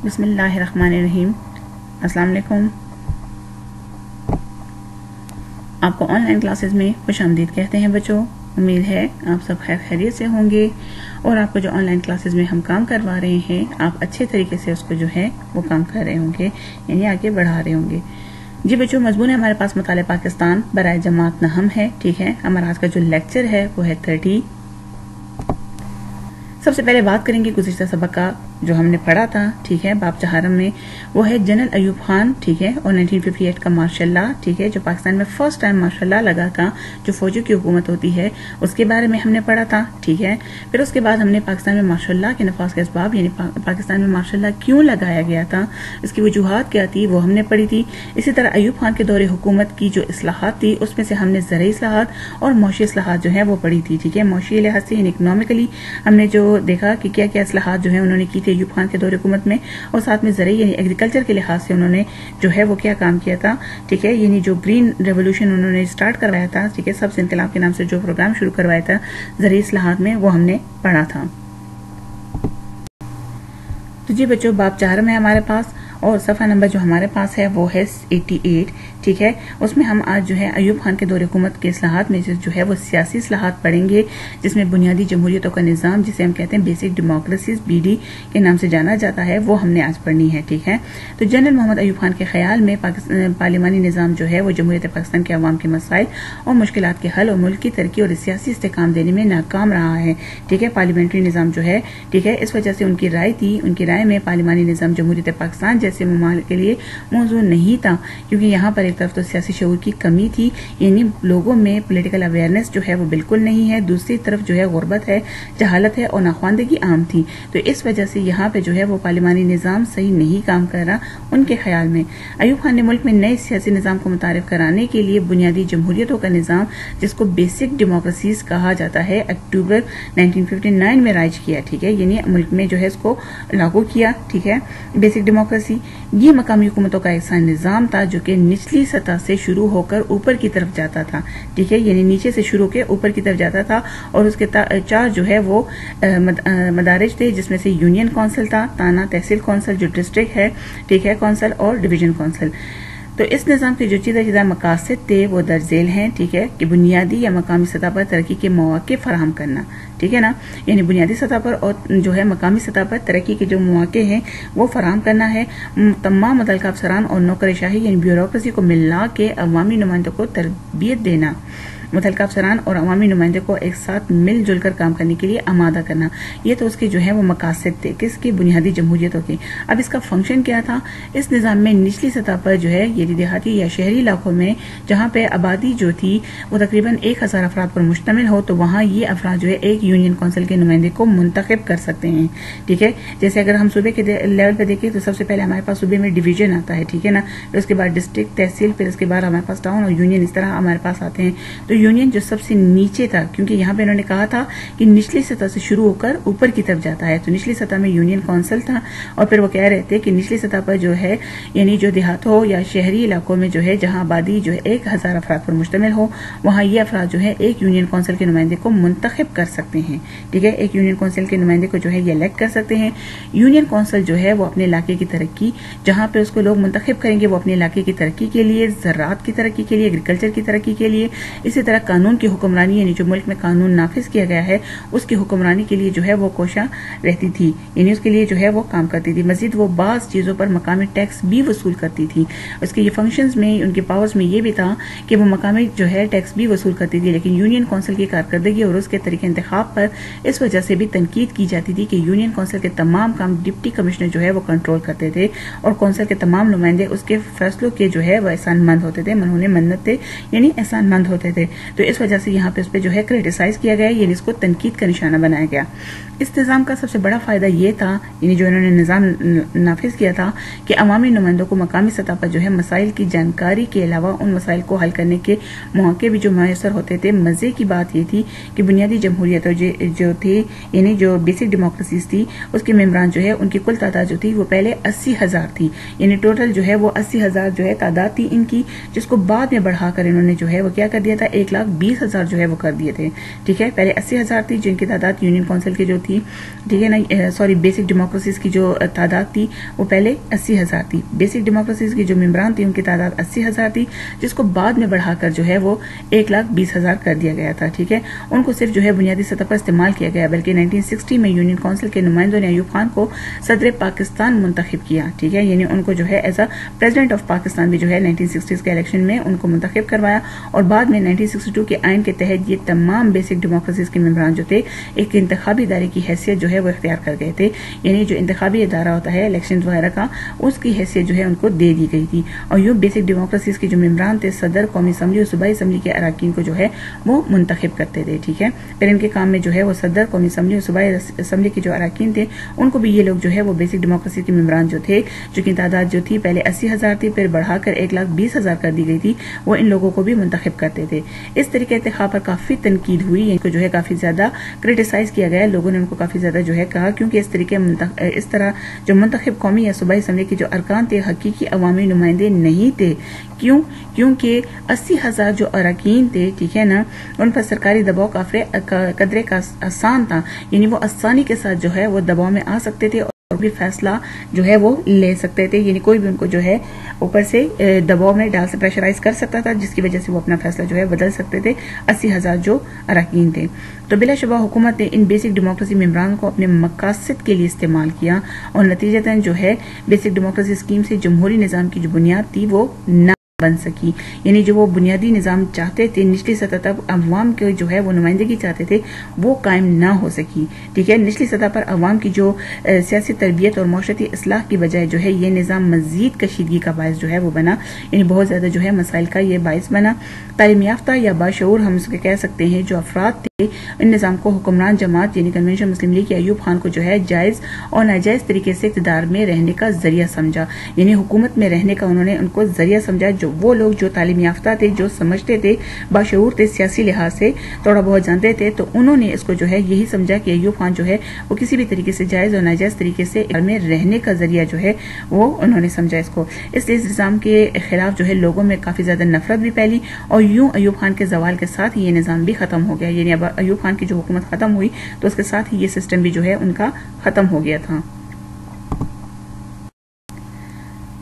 بسم اللہ الرحمن الرحیم۔ السلام علیکم۔ آپ کو آن لائن کلاسز میں خوش آمدید کہتے ہیں بچوں۔ امید ہے آپ سب خیر خیریت سے ہوں گے اور آپ کو جو آن لائن کلاسز میں ہم کام کروا رہے ہیں آپ اچھے طریقے سے اس کو جو ہے وہ کام کر رہے ہوں گے، یعنی آگے بڑھا رہے ہوں گے۔ جی بچوں، مضمون ہے ہمارے پاس مطالعہ پاکستان برائے جماعت نہم ہے، ٹھیک ہے۔ ہمارا آج کا جو لیکچر ہے وہ ہے 30۔ سب سے پہلے بات کریں گے گزشتہ سبق کا جو ہم نے پڑھا تھا، ٹھیک ہے، باب چہارم میں، وہ ہے جنرل ایوب خان، ٹھیک ہے، اور 1958 کا مارشل لا، ٹھیک ہے، جو پاکستان میں فرسٹ ٹائم مارشل لا لگا تھا، جو فوجیوں کی حکومت ہوتی ہے، اس کے بارے میں ہم نے پڑھا تھا، ٹھیک ہے۔ پھر اس کے بعد ہم نے پاکستان میں مارشل لا کے نفاذ کے اسباب، یعنی پاکستان میں مارشل لا کیوں لگایا گیا تھا، اس کی وجوہات کیا تھی، وہ ہم نے پڑھی تھی۔ اسی طرح ایوب خان کے دور حکومت کی جو اصلاحات تھی اس میں سے ہم نے زرعی اصلاحات اور معاشی اصلاحات جو ہے وہ پڑھی تھی، ٹھیک ہے۔ معاشی لحاظ سے یعنی اکنامیکلی ہم نے جو دیکھا کہ کیا کیا اصلاحات جو ہے انہوں نے کی تھی ایوب خان کے دور حکومت میں، اور ساتھ میں زرعی یعنی ایگریکلچر کے لحاظ سے انہوں نے جو ہے وہ کیا کام کیا تھا، ٹھیک ہے، یعنی جو گرین ریولوشن انہوں نے سٹارٹ کروایا تھا، ٹھیک ہے، سبز انقلاب کے نام سے جو پروگرام شروع کروایا تھا زرعی اصلاحات میں، وہ ہم نے پڑھا تھا۔ تو جی بچوں، باب 4 میں ہمارے پاس اور صفحہ نمبر جو ہمارے پاس ہے وہ ہے 88، ٹھیک ہے۔ اس میں ہم آج جو ہے ایوب خان کے دور حکومت کے اصلاحات میں جو ہے وہ سیاسی اصلاحات پڑھیں گے، جس میں بنیادی جمہوریتوں کا نظام، جسے ہم کہتے ہیں بیسک ڈیموکریسیز BD کے نام سے جانا جاتا ہے، وہ ہم نے آج پڑھنی ہے، ٹھیک ہے۔ تو جنرل محمد ایوب خان کے خیال میں پارلیمانی نظام جو ہے وہ جمہوریت پاکستان کے عوام کے مسائل اور مشکلات کے حل اور ملک کی ترقی اور سیاسی استحکام دینے میں ناکام رہا ہے، ٹھیک ہے۔ پارلیمنٹری نظام جو ہے، ٹھیک ہے، اس وجہ سے ان کی رائے تھی، ان کی رائے میں پارلیمانی نظام جمہوریت پاکستان جیسے ممالک کے لیے موزوں نہیں تھا، کیونکہ یہاں پر ایک طرف تو سیاسی شعور کی کمی تھی، یعنی لوگوں میں پولیٹیکل اویئرنیس جو ہے وہ بالکل نہیں ہے، دوسری طرف جو ہے غربت ہے، جہالت ہے اور ناخواندگی عام تھی، تو اس وجہ سے یہاں پہ جو ہے وہ پارلیمانی نظام صحیح نہیں کام کر رہا ان کے خیال میں۔ ایوب خان نے ملک میں نئے سیاسی نظام کو متعارف کرانے کے لیے بنیادی جمہوریتوں کا نظام، جس کو بیسک ڈیموکریسیز کہا جاتا ہے، اکتوبر 1959 میں رائج کیا، ٹھیک ہے، یعنی ملک میں جو ہے اس کو لاگو کیا، ٹھیک ہے، بیسک ڈیموکریسی۔ یہ مقامی حکومتوں کا ایسا نظام تھا جو کہ نچلی سطح سے شروع ہو کر اوپر کی طرف جاتا تھا، ٹھیک ہے، یعنی نیچے سے شروع کے اوپر کی طرف جاتا تھا، اور اس کے 4 جو ہے وہ مدارج تھے، جس میں سے یونین کونسل تھا، تانا تحصیل کونسل جو ڈسٹرکٹ ہے، ٹھیک ہے، کونسل اور ڈویژن کونسل۔ تو اس نظام کے جو چیزہ مقاصد تھے وہ درج ذیل ہیں، ٹھیک ہے، کہ بنیادی یا مقامی سطح پر ترقی کے مواقع فراہم کرنا، ٹھیک ہے نا، یعنی بنیادی سطح پر اور جو ہے مقامی سطح پر ترقی کے جو مواقع ہیں وہ فراہم کرنا ہے۔ تمام متعلقہ افسران اور نوکرشاہی یعنی بیوروکریسی کو ملا کے عوامی نمائندوں کو تربیت دینا، متعلقہ افسران اور عوامی نمائندے کو ایک ساتھ مل جل کر کام کرنے کے لیے آمادہ کرنا، یہ تو اس کے جو ہے وہ مقاصد تھے، کس کی؟ بنیادی جمہوریتوں کے۔ اب اس کا فنکشن کیا تھا؟ اس نظام میں نچلی سطح پر جو ہے یہ دیہاتی یا شہری علاقوں میں جہاں پہ آبادی جو تھی وہ تقریباً 1000 افراد پر مشتمل ہو، تو وہاں یہ افراد جو ہے ایک یونین کونسل کے نمائندے کو منتخب کر سکتے ہیں، ٹھیک ہے۔ جیسے اگر ہم صوبے کے لیول پہ دیکھیں تو سب سے پہلے ہمارے پاس صوبے میں ڈویژن آتا ہے، ٹھیک ہے نا، پھر اس کے بعد ڈسٹرکٹ، تحصیل، پھر اس کے بعد ہمارے پاس ٹاؤن اور یونین، اس طرح ہمارے پاس آتے ہیں۔ تو یونین جو سب سے نیچے تھا، کیونکہ یہاں پہ انہوں نے کہا تھا کہ نچلی سطح سے شروع ہو کر اوپر کی طرف جاتا ہے، تو نچلی سطح میں یونین کونسل تھا، اور پھر وہ کہہ رہے تھے کہ نچلی سطح پر جو ہے یعنی جو دیہاتوں یا شہری علاقوں میں جو ہے جہاں آبادی جو ہے 1000 افراد پر مشتمل ہو، وہاں یہ افراد جو ہے ایک یونین کونسل کے نمائندے کو منتخب کر سکتے ہیں، ٹھیک ہے، ایک یونین کونسل کے نمائندے کو جو ہے یہ الیکٹ کر سکتے ہیں۔ یونین کونسل جو ہے وہ اپنے علاقے کی ترقی، جہاں پہ اس کو لوگ منتخب کریں گے، وہ اپنے علاقے کی ترقی کے لیے، زراعت کی ترقی کے لیے، ایگریکلچر کی ترقی کے لیے، اسی طرح قانون کی حکمرانی یعنی جو ملک میں قانون نافذ کیا گیا ہے اس کی حکمرانی کے لیے جو ہے وہ کوشاں رہتی تھی، یعنی اس کے لیے جو ہے وہ کام کرتی تھی۔ مزید وہ بعض چیزوں پر مقامی ٹیکس بھی وصول کرتی تھی، اس کے یہ فنکشنز میں، ان کے پاورز میں یہ بھی تھا کہ وہ مقامی جو ہے ٹیکس بھی وصول کرتی تھی، لیکن یونین کونسل کی کارکردگی اور اس کے طریقے انتخاب پر اس وجہ سے بھی تنقید کی جاتی تھی کہ یونین کونسل کے تمام کام ڈپٹی کمشنر جو ہے وہ کنٹرول کرتے تھے، اور کونسل کے تمام نمائندے اس کے فیصلوں کے جو ہے وہ احسان مند ہوتے تھے، منہونے منت تھے، یعنی احسان مند ہوتے تھے۔ تو اس وجہ سے یہاں پہ اس پہ جو ہے کرٹیسائز کیا گیا، یعنی اس کو تنقید کا نشانہ بنایا گیا۔ اس نظام کا سب سے بڑا فائدہ یہ تھا، یعنی جو انہوں نے نظام نافذ کیا تھا، کہ عوامی نمائندوں کو مقامی سطح پر جو ہے مسائل کی جانکاری کے علاوہ ان مسائل کو حل کرنے کے مواقع بھی جو میسر ہوتے تھے۔ مزے کی بات یہ تھی کہ بنیادی جمہوریت جو تھی، یعنی جو بیسک ڈیموکریسیز تھی، اس کے ممبران جو ہے ان کی کل تعداد جو تھی وہ پہلے 80,000 تھی، یعنی ٹوٹل جو ہے وہ 80,000 جو ہے تعداد تھی ان کی، جس کو بعد میں بڑھا کر انہوں نے جو ہے وہ کیا کر دیا تھا، 1 1,20,000 جو ہے وہ کر دیے تھے، ٹھیک ہے۔ پہلے 80,000 تھی جن کی تعداد یونین کونسل کی جو تھی، ٹھیک ہے نا، سوری بیسک ڈیموکریسیز کی جو تعداد تھی وہ پہلے 80,000 تھی۔ بیسک ڈیموکریسیز کی جو ممبران تھی ان کی تعداد 80,000 تھی، جس کو بعد میں بڑھا کر جو ہے وہ 1,20,000 کر دیا گیا تھا، ٹھیک ہے۔ ان کو صرف جو ہے بنیادی سطح پر استعمال کیا گیا، بلکہ 1960 میں یونین کونسل کے نمائندوں نے ایوب خان کو صدر پاکستان منتخب کیا، ٹھیک ہے، یعنی ان کو جو ہے as a president of Pakistan بھی جو ہے 1960 کے الیکشن میں ان کو منتخب کروایا، اور بعد میں 1962 کے آئین کے تحت یہ تمام بیسک ڈیموکریسیز کے ممبران جو تھے ایک انتخابی ادارے کی حیثیت جو ہے وہ اختیار کر گئے تھے، یعنی جو انتخابی ادارہ ہوتا ہے الیکشن وغیرہ کا، اس کی حیثیت جو ہے ان کو دے دی گئی تھی۔ اور یوں بیسک ڈیموکریسیز کے جو ممبران تھے صدر، قومی اسمبلی اور صوبائی اسمبلی کے اراکین کو جو ہے وہ منتخب کرتے تھے، ٹھیک ہے۔ پھر ان کے کام میں جو ہے وہ صدر، قومی اسمبلی اور صوبائی اسمبلی کے جو اراکین تھے ان کو بھی یہ لوگ جو ہے وہ بیسک ڈیموکریسی کے ممبران جو تھے، جو کی تعداد جو تھی پہلے 80,000 تھی، پھر بڑھا کر 1,20,000 کر دی گئی تھی، وہ ان لوگوں کو بھی منتخب کرتے تھے۔ اس طریقے انتخاب پر کافی تنقید ہوئی، ان کو جو ہے کافی زیادہ کرٹیسائز کیا گیا، لوگوں نے ان کو کافی زیادہ جو ہے کہا، کیونکہ اس طرح جو منتخب قومی یا صوبائی اسمبلی کے جو ارکان تھے حقیقی عوامی نمائندے نہیں تھے۔ کیونکہ 80,000 جو اراکین تھے، ٹھیک ہے نا، ان پر سرکاری دباؤ قدرے کا آسان تھا، یعنی وہ آسانی کے ساتھ جو ہے وہ دباؤ میں آ سکتے تھے اور بھی فیصلہ جو ہے وہ لے سکتے تھے، یعنی کوئی بھی ان کو جو ہے اوپر سے دباؤ میں ڈال سے پریشرائز کر سکتا تھا، جس کی وجہ سے وہ اپنا فیصلہ جو ہے بدل سکتے تھے۔ 80,000 جو اراکین تھے، تو بلا شبہ حکومت نے ان بیسک ڈیموکریسی ممبران کو اپنے مقاصد کے لیے استعمال کیا، اور نتیجتاً جو ہے بیسک ڈیموکریسی اسکیم سے جمہوری نظام کی جو بنیاد تھی وہ نہ بن سکی، یعنی جو وہ بنیادی نظام چاہتے تھے، نچلی سطح تک عوام کے جو ہے وہ نمائندگی چاہتے تھے، وہ قائم نہ ہو سکی، ٹھیک ہے۔ نچلی سطح پر عوام کی جو سیاسی تربیت اور معاشرتی اصلاح کی بجائے جو ہے یہ نظام مزید کشیدگی کا باعث جو ہے وہ بنا، یعنی بہت زیادہ جو ہے مسائل کا یہ باعث بنا۔ تعلیم یافتہ یا باشعور ہم اس کو کہہ سکتے ہیں جو افراد تھے، ان نظام کو حکمران جماعت یعنی کنونشن مسلم لیگ کے ایوب خان کو جو ہے جائز اور ناجائز طریقے سے اقتدار میں رہنے کا ذریعہ سمجھا، یعنی حکومت میں رہنے کا انہوں نے ان کو ذریعہ سمجھا۔ جو وہ لوگ جو تعلیم یافتہ تھے، جو سمجھتے تھے، باشعور تھے، سیاسی لحاظ سے تھوڑا بہت جانتے تھے، تو انہوں نے اس کو جو ہے یہی سمجھا کہ ایوب خان جو ہے وہ کسی بھی طریقے سے جائز اور ناجائز طریقے سے اقتدار میں رہنے کا ذریعہ جو ہے وہ انہوں نے سمجھا اس کو۔ اس لیے اس نظام کے خلاف جو ہے لوگوں میں کافی زیادہ نفرت بھی پھیلی، اور یوں ایوب خان کے زوال کے ساتھ ہی یہ نظام بھی ختم ہو گیا، یعنی اب ایوب خان کی جو حکومت ختم ہوئی تو اس کے ساتھ ہی یہ سسٹم بھی جو ہے ان کا ختم ہو گیا تھا۔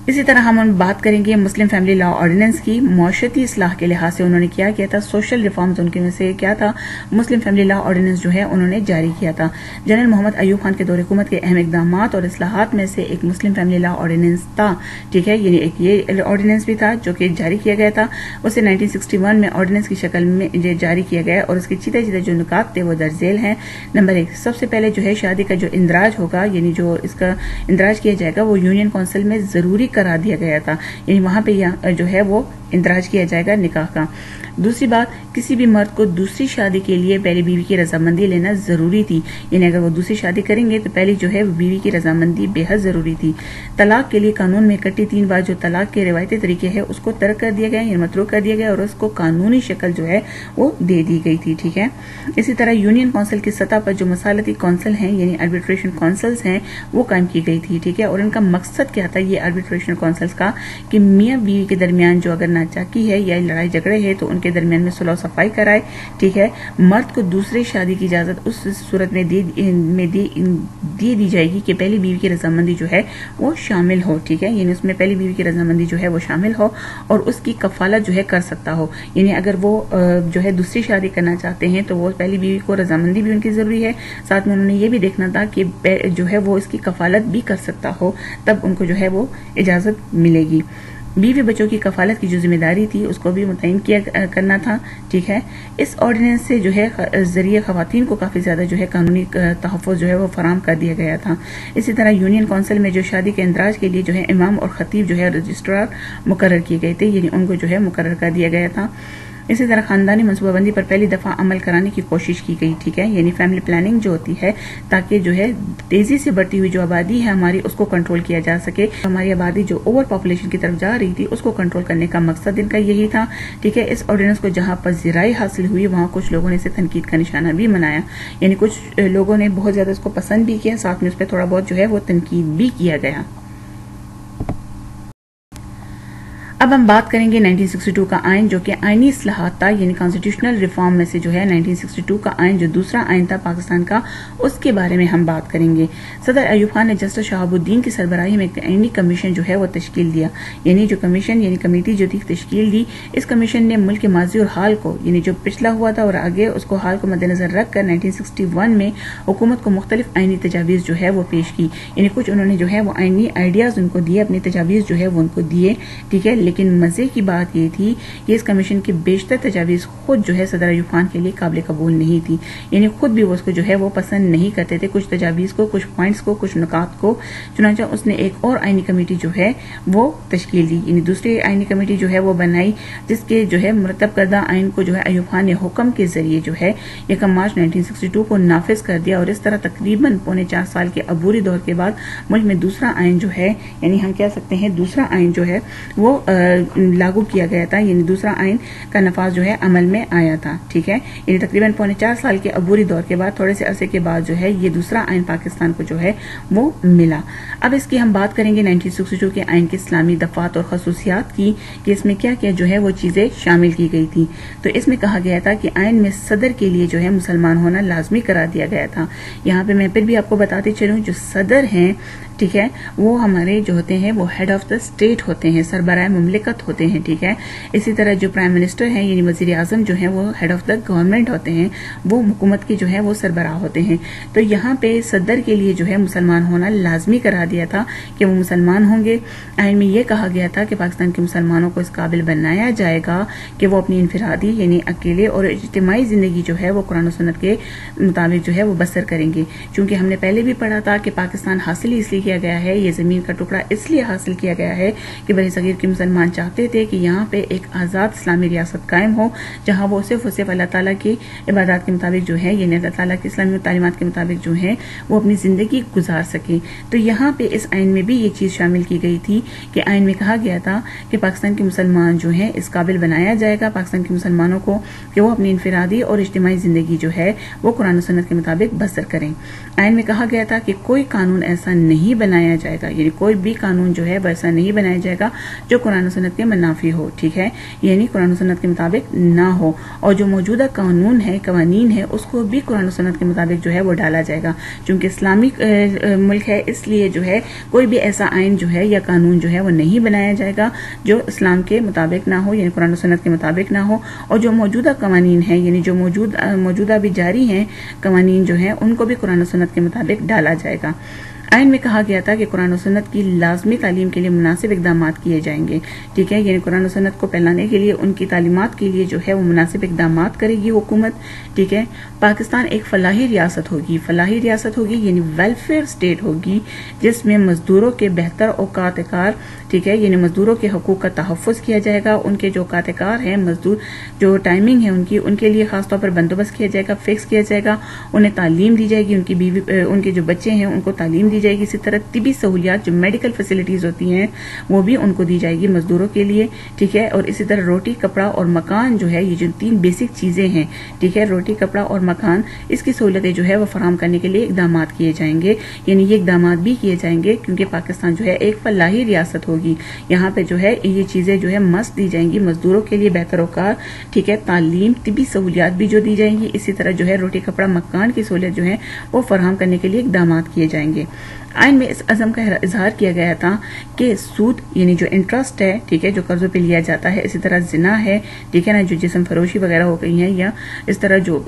اسی طرح ہم بات کریں گے مسلم فیملی لا آرڈیننس کی۔ معاشرتی اصلاح کے لحاظ سے انہوں نے کیا تھا، سوشل ریفارمز ان کے میں سے کیا تھا، مسلم فیملی لا آرڈیننس جو ہے انہوں نے جاری کیا تھا۔ جنرل محمد ایوب خان کے دور حکومت کے اہم اقدامات اور اصلاحات میں سے ایک مسلم فیملی لا آرڈیننس تھا، ٹھیک ہے، یعنی ایک یہ آرڈیننس بھی تھا جو کہ جاری کیا گیا تھا، اسے 1961 میں آرڈیننس کی شکل میں جاری کیا گیا، اور اس کے چیتے جو نکات تھے وہ درج ذیل ہیں۔ نمبر 1، سب سے پہلے جو ہے شادی کا جو اندراج ہوگا، یعنی جو اس کا اندراج کیا جائے گا وہ یونین کونسل میں ضروری قرار دیا گیا تھا، یعنی وہاں پہ جو ہے وہ اندراج کیا جائے گا نکاح کا۔ دوسری بات، کسی بھی مرد کو دوسری شادی کے لیے پہلی بیوی کی رضامندی لینا ضروری تھی، یعنی اگر وہ دوسری شادی کریں گے تو پہلی جو ہے بیوی کی رضامندی بے حد ضروری تھی۔ طلاق کے لیے قانون میں اکٹھی 3 بار جو طلاق کے روایتی طریقے ہیں اس کو ترک کر دیا گیا، یعنی متروک کر دیا گیا، اور اس کو قانونی شکل جو ہے وہ دے دی گئی تھی، ٹھیک ہے۔ اسی طرح یونین کونسل کی سطح پر جو مسالتی کونسل ہیں یعنی آربیٹریشن کونسلز ہیں وہ قائم کی گئی تھی، ٹھیک ہے، اور ان کا مقصد کیا تھا یہ آربیٹریشن کونسلز کا، کہ میاں بیوی کے درمیان جو اگر ناچاکی ہے یا لڑائی جھگڑے ہے تو ان کے درمیان میں صلح و صفائی کرائے، ٹھیک ہے۔ مرد کو دوسری شادی کی اجازت اس صورت میں دی جائے گی کہ پہلی بیوی کی رضامندی جو ہے وہ شامل ہو، ٹھیک ہے، یعنی اس میں پہلی بیوی کی رضامندی جو ہے وہ شامل ہو اور اس کی کفالت جو ہے کر سکتا ہو، یعنی اگر وہ جو ہے دوسری شادی کرنا چاہتے ہیں تو وہ پہلی بیوی کو رضامندی بھی ان کی ضروری ہے، ساتھ میں انہوں نے یہ بھی دیکھنا تھا کہ جو ہے وہ اس کی کفالت بھی کر سکتا ہو، تب ان کو جو ہے وہ اجازت ملے گی۔ بیوی بچوں کی کفالت کی جو ذمہ داری تھی اس کو بھی متعین کرنا تھا، ٹھیک ہے۔ اس آرڈیننس سے جو ہے ذریعے خواتین کو کافی زیادہ جو ہے قانونی تحفظ جو ہے وہ فراہم کر دیا گیا تھا۔ اسی طرح یونین کونسل میں جو شادی کے اندراج کے لیے جو ہے امام اور خطیب جو ہے رجسٹرار مقرر کیے گئے تھے، یعنی ان کو جو ہے مقرر کر دیا گیا تھا۔ اسی طرح خاندانی منصوبہ بندی پر پہلی دفعہ عمل کرانے کی کوشش کی گئی، ٹھیک ہے، یعنی فیملی پلاننگ جو ہوتی ہے تاکہ جو ہے تیزی سے بڑھتی ہوئی جو آبادی ہے ہماری اس کو کنٹرول کیا جا سکے، ہماری آبادی جو اوور پاپولیشن کی طرف جا رہی تھی اس کو کنٹرول کرنے کا مقصد ان کا یہی تھا، ٹھیک ہے۔ اس آرڈیننس کو جہاں پذیرائی حاصل ہوئی وہاں کچھ لوگوں نے اسے تنقید کا نشانہ بھی منایا، یعنی کچھ لوگوں نے بہت زیادہ اس کو پسند بھی کیا، ساتھ میں اس پہ تھوڑا بہت جو ہے وہ تنقید بھی کیا گیا۔ اب ہم بات کریں گے 1962 کا آئین جو کہ آئینی اصلاحات تھا، یعنی کانسٹیٹیوشنل ریفارم میں سے جو ہے 1962 کا آئین جو دوسرا آئین تھا پاکستان کا، اس کے بارے میں ہم بات کریں گے۔ صدر ایوب خان نے جسٹس شہاب الدین کی سربراہی میں ایک آئینی کمیشن جو ہے وہ تشکیل دیا، یعنی جو کمیشن یعنی کمیٹی جو تھی تشکیل دی۔ اس کمیشن نے ملک کے ماضی اور حال کو، یعنی جو پچھلا ہوا تھا اور آگے اس کو حال کو مد نظر رکھ کر 1961 میں حکومت کو مختلف آئینی تجاویز جو ہے وہ پیش کی، یعنی کچھ انہوں نے جو ہے وہ آئینی آئیڈیاز ان کو دیے، اپنی تجاویز جو ہے وہ ان کو دیے، ٹھیک ہے۔ لیکن مزے کی بات یہ تھی کہ اس کمیشن کی بیشتر تجاویز خود جو ہے صدر ایوب خان کے لیے قابل قبول نہیں تھی، یعنی خود بھی وہ اس کو جو ہے وہ پسند نہیں کرتے تھے، کچھ تجاویز کو، کچھ پوائنٹس کو، کچھ نکات کو۔ چنانچہ اس نے ایک اور آئینی کمیٹی جو ہے وہ تشکیل دی، یعنی دوسری آئینی کمیٹی جو ہے وہ بنائی، جس کے جو ہے مرتب کردہ آئین کو جو ہے ایوب خان نے حکم کے ذریعے جو ہے 1 مارچ 1962 کو نافذ کر دیا، اور اس طرح تقریباً 4.25 سال کے عبوری دور کے بعد ملک میں دوسرا آئین جو ہے، یعنی ہم کہہ سکتے ہیں دوسرا آئین جو ہے وہ لاگو کیا گیا تھا، یعنی دوسرا آئین کا نفاذ جو ہے عمل میں آیا تھا، ٹھیک ہے۔ یعنی تقریباً 4.25 سال کے عبوری دور کے بعد، تھوڑے سے عرصے کے بعد جو ہے یہ دوسرا آئین پاکستان کو جو ہے وہ ملا۔ اب اس کی ہم بات کریں گے 1962 کے آئین کے اسلامی دفعات اور خصوصیات کی، کہ اس میں کیا کیا جو ہے وہ چیزیں شامل کی گئی تھی۔ تو اس میں کہا گیا تھا کہ آئین میں صدر کے لیے جو ہے مسلمان ہونا لازمی قرار دیا گیا تھا۔ یہاں پہ میں پھر بھی آپ کو بتاتی چلوں، جو صدر ہیں، ٹھیک ہے، وہ ہمارے جو ہوتے ہیں وہ ہیڈ آف دا اسٹیٹ ہوتے ہیں، سربراہ مملکت ہوتے ہیں، ٹھیک ہے۔ اسی طرح جو پرائم منسٹر ہیں یعنی وزیر اعظم جو ہیں وہ ہیڈ آف دا گورنمنٹ ہوتے ہیں، وہ حکومت کے جو ہے وہ سربراہ ہوتے ہیں۔ تو یہاں پہ صدر کے لیے جو ہے مسلمان ہونا لازمی قرار دیا تھا کہ وہ مسلمان ہوں گے۔ آئین میں یہ کہا گیا تھا کہ پاکستان کے مسلمانوں کو اس قابل بنایا جائے گا کہ وہ اپنی انفرادی یعنی اکیلے اور اجتماعی زندگی جو ہے وہ قرآن و سنت کے مطابق جو ہے وہ بسر کریں گے، چونکہ ہم نے پہلے بھی پڑھا تھا کہ پاکستان حاصل اس لیے کیا گیا ہے، یہ زمین کا ٹکڑا اس لیے حاصل کیا گیا ہے کہ بر صغیر کے مسلمان چاہتے تھے کہ یہاں پہ ایک آزاد اسلامی ریاست قائم ہو، جہاں وہ صرف اللہ تعالیٰ کی عبادات کے مطابق جو ہے، یعنی اللہ تعالیٰ کی اسلامی تعلیمات کے مطابق جو ہے وہ اپنی زندگی گزار سکیں۔ تو یہاں پہ اس آئین میں بھی یہ چیز شامل کی گئی تھی کہ آئین میں کہا گیا تھا کہ پاکستان کے مسلمان جو ہیں اس قابل بنایا جائے گا پاکستان کے مسلمانوں کو کہ وہ اپنی انفرادی اور اجتماعی زندگی جو ہے وہ قرآن و سنت کے مطابق بسر کریں۔ آئین میں کہا گیا تھا کہ کوئی قانون ایسا نہیں بنایا جائے گا، یعنی کوئی بھی قانون جو ہے ویسا نہیں بنایا جائے گا جو قرآن و سنت کے منافی ہو، ٹھیک ہے، یعنی قرآن و سنت کے مطابق نہ ہو، اور جو موجودہ قوانین ہے اس کو بھی قرآن و سنت کے مطابق جو ہے وہ ڈالا جائے گا، چونکہ اسلامی ملک ہے اس لیے جو ہے کوئی بھی ایسا آئین جو ہے یا قانون جو ہے وہ نہیں بنایا جائے گا جو اسلام کے مطابق نہ ہو، یعنی قرآن و سنت کے مطابق نہ ہو، اور جو موجودہ قوانین ہیں یعنی جو موجودہ بھی جاری ہیں قوانین جو ہیں ان کو بھی قرآن و سنت کے مطابق ڈالا جائے گا۔ آئین میں کہا گیا تھا کہ قرآن و سنت کی لازمی تعلیم کے لیے مناسب اقدامات کیے جائیں گے، ٹھیک ہے، یعنی قرآن و سنت کو پھیلانے کے لیے ان کی تعلیمات کے لیے جو ہے وہ مناسب اقدامات کرے گی حکومت، ٹھیک ہے۔ پاکستان ایک فلاحی ریاست ہوگی یعنی ویلفیئر اسٹیٹ ہوگی، جس میں مزدوروں کے بہتر اوقات کار، ٹھیک ہے، یعنی مزدوروں کے حقوق کا تحفظ کیا جائے گا، ان کے جو اوقات کار ہیں مزدور جو ٹائمنگ ہے ان کے لیے خاص طور پر بندوبست کیا جائے گا، فکس کیا جائے گا، انہیں تعلیم دی جائے گی، ان کی بیوی ان کے جو بچے ہیں ان کو تعلیم دی جائے گی، اسی طرح طبی سہولیات جو میڈیکل فیسلٹیز ہوتی ہیں وہ بھی ان کو دی جائے گی مزدوروں کے لیے، ٹھیک ہے، اور اسی طرح روٹی کپڑا اور مکان جو ہے یہ جو 3 بیسک چیزیں ہیں، ٹھیک ہے، روٹی کپڑا اور مکان، اس کی سہولتیں جو ہے وہ فراہم کرنے کے لیے اقدامات کیے جائیں گے، یعنی یہ اقدامات بھی کیے جائیں گے کیونکہ پاکستان جو ہے ایک فلاحی ریاست ہوگی، یہاں پہ جو ہے یہ چیزیں جو ہے مست دی جائیں گی مزدوروں کے لیے، بہتر اوقات، ٹھیک ہے، تعلیم، طبی سہولیات بھی جو دی جائیں گی، اسی طرح جو ہے روٹی کپڑا مکان کی سہولت جو ہے وہ فراہم کرنے کے لیے اقدامات کیے جائیں گے۔ آئین میں اس عزم کا اظہار کیا گیا تھا کہ سود یعنی جو انٹرسٹ ہے، ٹھیک ہے، جو قرضوں پہ لیا جاتا ہے، اسی طرح زنا ہے، ٹھیک ہے نا، جو جسم فروشی وغیرہ ہو گئی ہیں یا اس طرح جو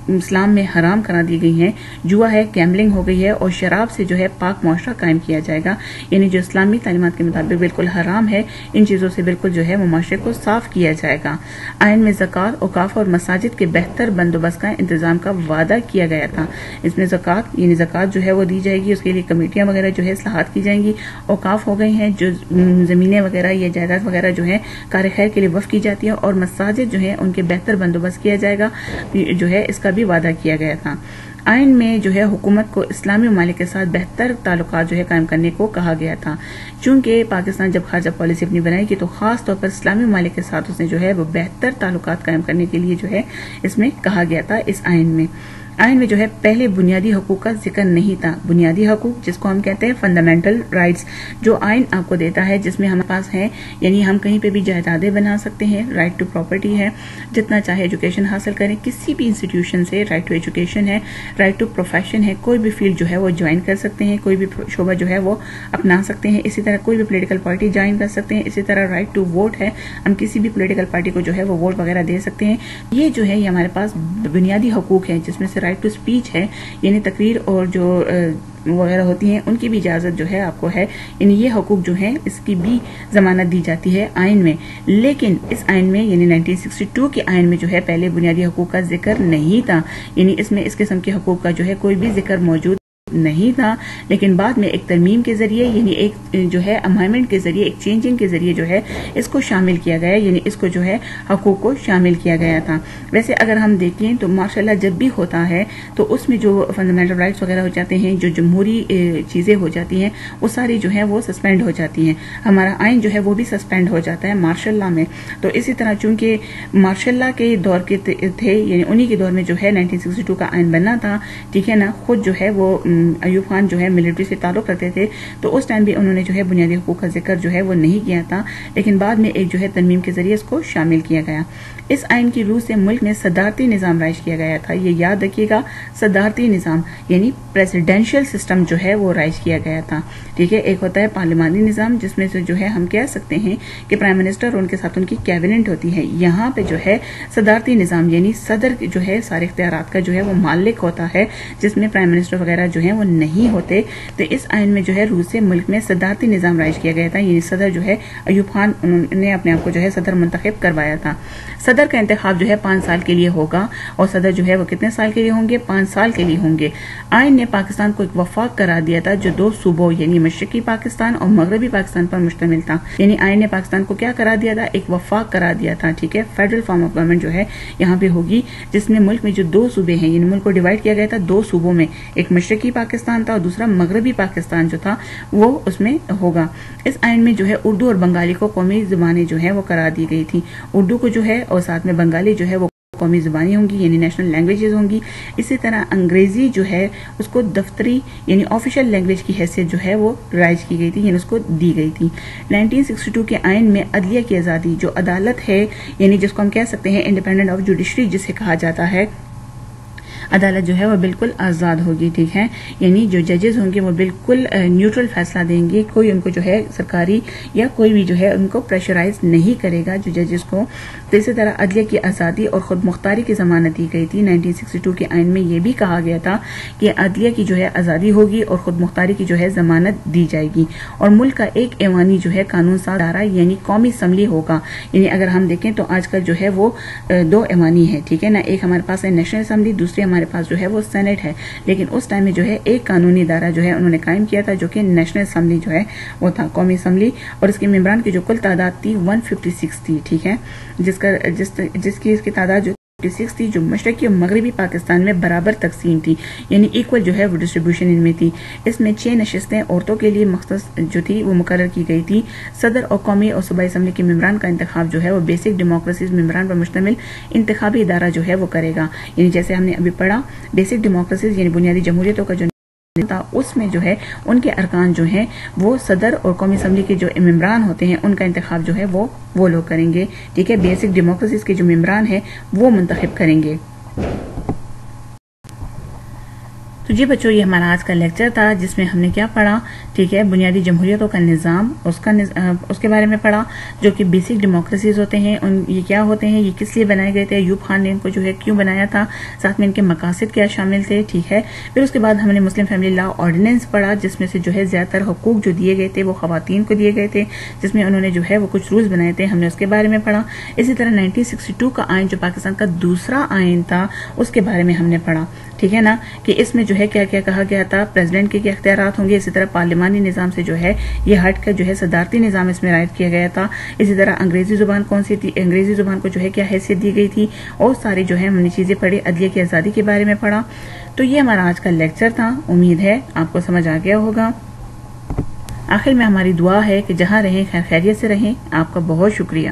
اسلام میں حرام کرا دی گئی ہیں، جوا ہے، گیمبلنگ ہو گئی ہے، اور شراب سے جو ہے پاک معاشرہ قائم کیا جائے گا، یعنی جو اسلامی تعلیمات کے مطابق بالکل حرام ہے، ان چیزوں سے بالکل جو ہے وہ معاشرے کو صاف کیا جائے گا۔ آئین میں زکوٰۃ، اوقاف اور مساجد کے بہتر بندوبست کا انتظام کا وعدہ کیا گیا تھا۔ اس میں زکوٰۃ یعنی زکوٰۃ جو ہے وہ دی جائے گی، اس کے لیے کمیٹیاں وغیرہ جو ہے اصلاحات کی جائیں گی، اوقاف ہو گئی ہیں جو زمینیں وغیرہ یا جائیداد وغیرہ جو ہے کار خیر کے لیے وقف کی جاتی ہیں، اور مساجد جو ہے ان کے بہتر بندوبست کیا جائے گا، جو ہے اس کا بھی وعدہ کیا گیا تھا۔ آئین میں جو ہے حکومت کو اسلامی ممالک کے ساتھ بہتر تعلقات جو ہے قائم کرنے کو کہا گیا تھا، چونکہ پاکستان جب خارجہ پالیسی اپنی بنائے گی تو خاص طور پر اسلامی ممالک کے ساتھ اس نے جو ہے وہ بہتر تعلقات قائم کرنے کے لیے جو ہے اس میں کہا گیا تھا اس آئین میں۔ آئین میں جو ہے پہلے بنیادی حقوق کا ذکر نہیں تھا. بنیادی حقوق جس کو ہم کہتے ہیں فنڈامنٹل رائٹس، جو آئین آپ کو دیتا ہے، جس میں ہمارے پاس ہے یعنی ہم کہیں پہ بھی جائیدادیں بنا سکتے ہیں، رائٹ ٹو پراپرٹی ہے، جتنا چاہے ایجوکیشن حاصل کریں کسی بھی انسٹیٹیوشن سے، رائٹ ٹو ایجوکیشن ہے، رائٹ ٹو پروفیشن ہے، کوئی بھی فیلڈ جو ہے وہ جوائن کر سکتے ہیں، کوئی بھی شعبہ جو ہے وہ اپنا سکتے ہیں، اسی طرح کوئی بھی پولیٹیکل پارٹی جوائن کر سکتے ہیں، اسی طرح رائٹ ٹو ووٹ ہے، ہم کسی بھی پولیٹیکل پارٹی کو جو ہے وہ ووٹ وغیرہ دے سکتے ہیں. یہ جو ہے یہ ہمارے پاس بنیادی حقوق ہیں، جس میں سے رائٹ ٹو اسپیچ ہے، یعنی تقریر اور جو وغیرہ ہوتی ہیں ان کی بھی اجازت جو ہے آپ کو ہے، یعنی یہ حقوق جو ہیں اس کی بھی ضمانت دی جاتی ہے آئین میں. لیکن اس آئین میں یعنی 1962 کے آئین میں جو ہے پہلے بنیادی حقوق کا ذکر نہیں تھا، یعنی اس میں اس قسم کے حقوق کا جو ہے کوئی بھی ذکر موجود نہیں تھا. لیکن بعد میں ایک ترمیم کے ذریعے یعنی ایک جو ہے امائنمنٹ کے ذریعے، ایک چینجنگ کے ذریعے جو ہے اس کو شامل کیا گیا، یعنی اس کو جو ہے حقوق کو شامل کیا گیا تھا. ویسے اگر ہم دیکھیں تو ماشاءاللہ جب بھی ہوتا ہے تو اس میں جو فنڈامنٹل رائٹس وغیرہ ہو جاتے ہیں، جو جمہوری چیزیں ہو جاتی ہیں وہ ساری جو ہیں وہ سسپینڈ ہو جاتی ہیں. ہمارا آئین جو ہے وہ بھی سسپینڈ ہو جاتا ہے مارشل لا میں. تو اسی طرح چونکہ مارشل لا کے دور کے تھے، یعنی انہی کے دور میں جو ہے 1962 کا آئین بننا تھا، ٹھیک ہے نا. خود جو ہے وہ ایوب خان جو ہے ملٹری سے تعلق رکھتے تھے، تو اس ٹائم بھی انہوں نے جو ہے بنیادی حقوق کا ذکر جو ہے وہ نہیں کیا تھا، لیکن بعد میں ایک جو ہے ترمیم کے ذریعے اس کو شامل کیا گیا. اس آئین کی روح سے ملک میں صدارتی نظام رائج کیا گیا تھا. یہ یاد رکھیے گا، صدارتی نظام یعنی پریزیڈینشل سسٹم جو ہے وہ رائج کیا گیا تھا. ٹھیک ہے، ایک ہوتا ہے پارلیمانی نظام جس میں سے جو ہے ہم کہہ سکتے ہیں کہ پرائم منسٹر اور ان کے ساتھ ان کی کیبنٹ ہوتی ہے. یہاں پہ جو ہے صدارتی نظام یعنی صدر جو ہے سارے اختیارات کا جو ہے وہ مالک ہوتا ہے، جس میں پرائم منسٹر وغیرہ جو ہے وہ نہیں ہوتے. تو اس آئین میں جو ہے روح سے ملک میں صدارتی نظام رائج کیا گیا تھا، یعنی صدر جو ہے ایوب خان انہوں نے اپنے آپ کو جو ہے صدر منتخب کروایا تھا. صدر کا انتخاب جو ہے 5 سال کے لیے ہوگا، اور صدر جو ہے وہ کتنے سال کے لیے ہوں گے؟ 5 سال کے لیے ہوں گے. آئین نے پاکستان کو ایک وفاق قرار دیا تھا جو 2 صوبوں یعنی مشرقی پاکستان اور مغربی پاکستان پر مشتمل تھا. یعنی آئین نے پاکستان کو کیا قرار دیا تھا؟ ایک وفاق قرار دیا تھا. ٹھیک ہے، فیڈرل فارم آف گورنمنٹ جو ہے یہاں پہ ہوگی، جس میں ملک میں جو 2 صوبے ہیں، یعنی ملک کو ڈیوائڈ کیا گیا تھا 2 صوبوں میں، ایک مشرقی پاکستان تھا اور دوسرا مغربی پاکستان جو تھا وہ اس میں ہوگا. اس آئین میں جو ہے اردو اور بنگالی کو قومی زبانیں جو ہے وہ قرار دی گئی تھی. اردو کو جو ہے اور ساتھ میں بنگالی جو ہے وہ قومی زبانیں ہوں گی، یعنی نیشنل لینگویجز ہوں گی. اسی طرح انگریزی جو ہے اس کو دفتری یعنی آفیشل لینگویج کی حیثیت جو ہے وہ رائج کی گئی تھی، یعنی اس کو دی گئی تھی. 1962 کے آئین میں عدلیہ کی آزادی، جو عدالت ہے یعنی جس کو ہم کہہ سکتے ہیں انڈیپینڈنٹ آف جوڈیشری جسے کہا جاتا ہے، عدالت جو ہے وہ بالکل آزاد ہوگی. ٹھیک ہے، یعنی جو ججز ہوں گے وہ بالکل نیوٹرل فیصلہ دیں گے، کوئی ان کو جو ہے سرکاری یا کوئی بھی جو ہے ان کو پریشرائز نہیں کرے گا جو ججز کو. تو اسی طرح عدلیہ کی آزادی اور خود مختاری کی ضمانت دی گئی تھی. 1962 کے آئین میں یہ بھی کہا گیا تھا کہ عدلیہ کی جو ہے آزادی ہوگی اور خود مختاری کی جو ہے ضمانت دی جائے گی، اور ملک کا ایک ایوانی جو ہے قانون ساز ادارہ یعنی قومی اسمبلی ہوگا. یعنی اگر ہم دیکھیں تو آج کل جو ہے وہ 2 ایوانی ہے. ٹھیک ہے نا، ایک ہمارے پاس ہے نیشنل اسمبلی، دوسری ہمارے پاس جو ہے وہ سینٹ ہے. لیکن اس ٹائم میں جو ہے ایک قانونی ادارہ جو ہے انہوں نے قائم کیا تھا جو کہ نیشنل اسمبلی جو ہے وہ تھا، قومی اسمبلی، اور اس کے ممبران کی جو کل تعداد تھی 156 تھی. ٹھیک ہے، جس کی اس کی تعداد جو 56 تھی، جو مشرقی اور مغربی پاکستان میں برابر تقسیم تھی، یعنی ایکول جو ہے وہ ڈسٹریبیوشن ان میں تھی. اس میں 6 نشستیں عورتوں کے لیے مختص جو تھی وہ مقرر کی گئی تھی. صدر اور قومی اور صوبائی اسمبلی کے ممبران کا انتخاب جو ہے وہ بیسک ڈیموکریسیز ممبران پر مشتمل انتخابی ادارہ جو ہے وہ کرے گا. یعنی جیسے ہم نے ابھی پڑھا بیسک ڈیموکریسیز یعنی بنیادی جمہوریتوں کا جو تھا، اس میں جو ہے ان کے ارکان جو ہیں وہ صدر اور قومی اسمبلی کے جو ممبران ہوتے ہیں ان کا انتخاب جو ہے وہ لوگ کریں گے. ٹھیک ہے، بیسک ڈیموکریسیز کے جو ممبران ہیں وہ منتخب کریں گے. تو جی بچوں، یہ ہمارا آج کا لیکچر تھا جس میں ہم نے کیا پڑھا؟ ٹھیک ہے، بنیادی جمہوریتوں کا نظام، اس کے بارے میں پڑھا، جو کہ بیسک ڈیموکریسیز ہوتے ہیں، یہ کیا ہوتے ہیں، یہ کس لیے بنائے گئے تھے، ایوب خان نے ان کو جو ہے کیوں بنایا تھا، ساتھ میں ان کے مقاصد کیا شامل تھے. ٹھیک ہے، پھر اس کے بعد ہم نے مسلم فیملی لا آرڈیننس پڑھا جس میں سے جو ہے زیادہ تر حقوق جو دیے گئے تھے وہ خواتین کو دیے گئے تھے، جس میں انہوں نے جو ہے وہ کچھ رولز بنائے تھے، ہم نے اس کے بارے میں پڑھا. اسی طرح 1962 کا آئین جو پاکستان کا دوسرا آئین تھا اس کے بارے میں ہم نے پڑھا. ٹھیک ہے نا، کہ اس میں جو ہے کیا کیا کہا گیا تھا، پریزیڈنٹ کے کیا اختیارات ہوں گے. اسی طرح پارلیمانی نظام سے جو ہے یہ ہٹ کر جو ہے صدارتی نظام اس میں رائج کیا گیا تھا. اسی طرح انگریزی زبان کون سی تھی، انگریزی زبان کو جو ہے کیا حیثیت دی گئی تھی، اور ساری جو ہے ہم نے چیزیں پڑھی. عدلیہ کی آزادی کے بارے میں پڑھا. تو یہ ہمارا آج کا لیکچر تھا، امید ہے آپ کو سمجھ آ گیا ہوگا. آخر میں ہماری دعا ہے کہ جہاں رہیں خیر خیریت سے رہیں. آپ کا بہت شکریہ.